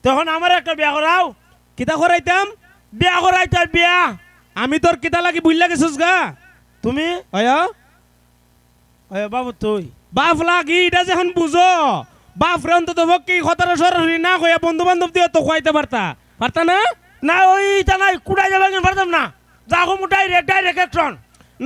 তখন আমার একটা বিয়া করাও। কিতা করাইতাম? বিয়া করাইতে বিয়া। আমি তোর কিতা লাগি বুঝলা গেছিস গা? তুমি আয়া বাবু তুই বাপ লাগি এটা যখন বুঝো, বাপ রে অন্তত পক্ষে খতরা সরাসরি না কইয়া বন্ধু বান্ধব দিয়ে তো খুয়াইতে পারতা পারতা না? না ওইটা নাই কুড়াই যাবে পারতাম না। যাগো মু ডাইরেক্ট অ্যাকশন।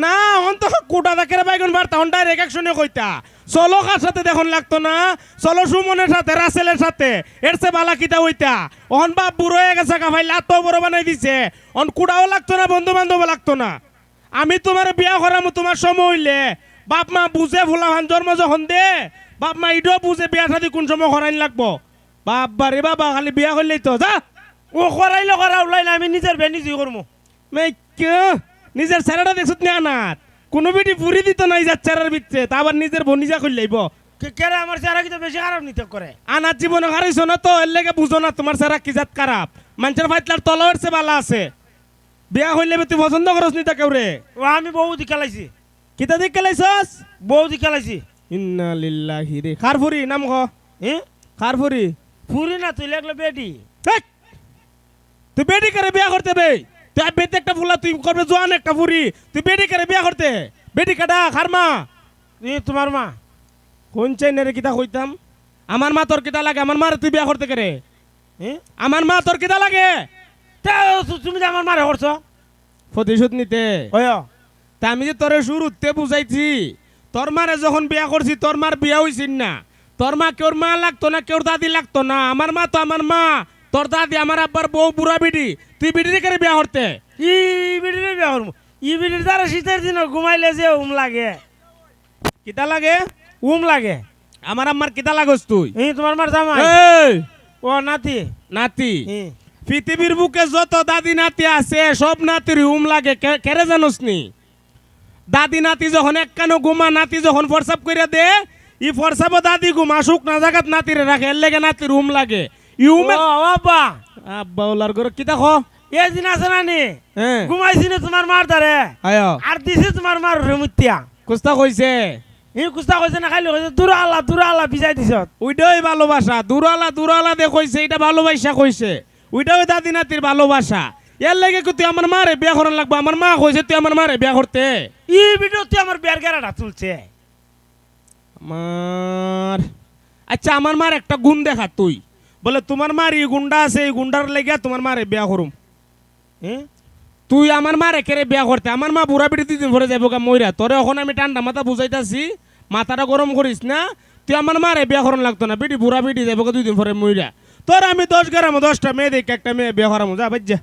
না অন্ত কোটা দেখে বাইগুন পারতা, হন ডাইরেক্ট অ্যাকশনে কইতা। চলো কার সাথে দেখুন লাগতো না, চলো সুমনের সাথে রাসেলের সাথে, এর সে বালা কিতা হইতা। অন বাপ বুড়ো হয়ে গেছে কাফাই লাত বড় বানাই দিছে, অন কুড়াও লাগতো না, বন্ধু বান্ধব লাগতো না। আমি তোমার বিয়া করামু তোমার সময় হইলে, বাপ মা বুঝে ফুলাহান জন্ম যখন দে, বাপ মা ইডো বুঝে বিয়া শাদি কোন সময় করাইন লাগবো। বাবা রে বাবা, খালি বিয়া করলেই তো যা। ও করাইলে করা উলাই না, আমি নিজের বে নিজেই করবো। মে কে নিজের ছেলেটা দেখছত না আনাত, কোনো বেটি পুরি দিত নাই যার চেরার ভিতরে, তা আবার নিজের বনিজা করলেইব। কেরে আমার চেহারা কিন্তু বেশি খারাপ নিতে করে। আনার জীবনে হারাইছো না তো, এর লেগে বুঝো না তোমার চেহারা কি জাত খারাপ। মানুষের ফাইতলার তলার সে বালা আছে, বিয়া হইলে তুই পছন্দ করস নি তা কেউ রে। ও আমি বউ দি খেলাইছি। কিতা দিক খেলাইছস? বউ দি খেলাইছি। ইন্না লিল্লাহি রে। খারফুরি নাম ক। হ্যাঁ খারফুরি ফুরি না, তুই লাগলে বেটি। হেক! তুই বেটি করে বিয়া করতে বে? তুই বেতে একটা ফুলা তুই করবে জোয়ান একটা ফুরি, তুই বেটি করে বিয়া করতে? বেটি কাটা খারমা তোমার মা কোন চাইনে রে কিতা কইতাম? আমার মা তোর কিতা লাগে? আমার মারে তুই বিয়া করতে করে? হ্যাঁ আমার মা তোর কিতা লাগে? তুমি যে আমার মারে করছো প্রতিশোধ নিতে। ওই তা আমি যে তোরে শুরুতে বুঝাইছি, তোর মারে যখন বিয়া করছি তোর মার বিয়া হইছিস না। তোর মা কেউর মা লাগতো না, কেউর দাদি লাগতো না। আমার মা তো আমার মা, তোর দাদি আমার আব্বার বউ বুড়া বিডি, তুই বিডি করে বিয়া করতে? ই বিড়ির বিয়া করবো। ই বিড়ির দ্বারা শীতের দিন ঘুমাইলে যে লাগে। কিতা লাগে? লাগে। আমার আম্মার কিতা লাগস তুই? তোমার মার জামাই। এই ও নাতি। নাতি, ই, পৃথিবীর বুকে যত দাদি নাতি আছে সব নাতির লাগে। কেরে জানোস নি? দাদি নাতি যখন এক কানো ঘুমা, নাতি যখন ফরসাপ কইরা দে, ই ফরসাপ দাদি ঘুমা শুক না জাগাত নাতিরে রাখে, এর লেগে নাতির লাগে। ইউমে ও আব্বা আব্বা ওলার ঘরে কিতা খ? এই দিন আছে না নি হ্যাঁ ঘুমাইছি না তোমার মার দ্বারে, আয় আর দিছে তোমার মার রেমুতিয়া। কুস্তা কইছে কুস্তা কইছে না, খাইলে কইছে দূরা আল্লাহ বিজাই দিছ। ওইটাই ভালোবাসা। দূরালা দূরালা দে কইছে, এটা ভালোবাসা কইছে। ওইটাই দাদি নাতির ভালোবাসা। এর লাগে তুই আমার মারে বিয়া করার লাগবো। আমার মা কইছে তুই আমার মারে বিয়া করতে। ই ভিডিও তুই আমার বিয়ার গেরাটা তুলছে। আমার আচ্ছা, আমার মার একটা গুণ দেখা তুই, বলে তোমার মার এই গুন্ডা আছে, এই গুন্ডার লেগে তোমার মারে বিয়া করুম। তুই আমার মারে কেড়ে বিয়া করতে? আমার মা বুড়া পিড়ি 2 দিন পরে যাবো গা মইরা। তোরে এখন আমি ঠান্ডা মাথা বুঝাইতাছি, মাথাটা গরম করিস না। তুই আমার মারে বিয়া করান লাগতো না, বিটি বুড়া পিটি যাবো 2 দিন পরে মইরা। তোর আমি 10 গ্রাম 10টা মেয়ে দেখে একটা মেয়ে বিয়া করামো, যা বাজ্যা।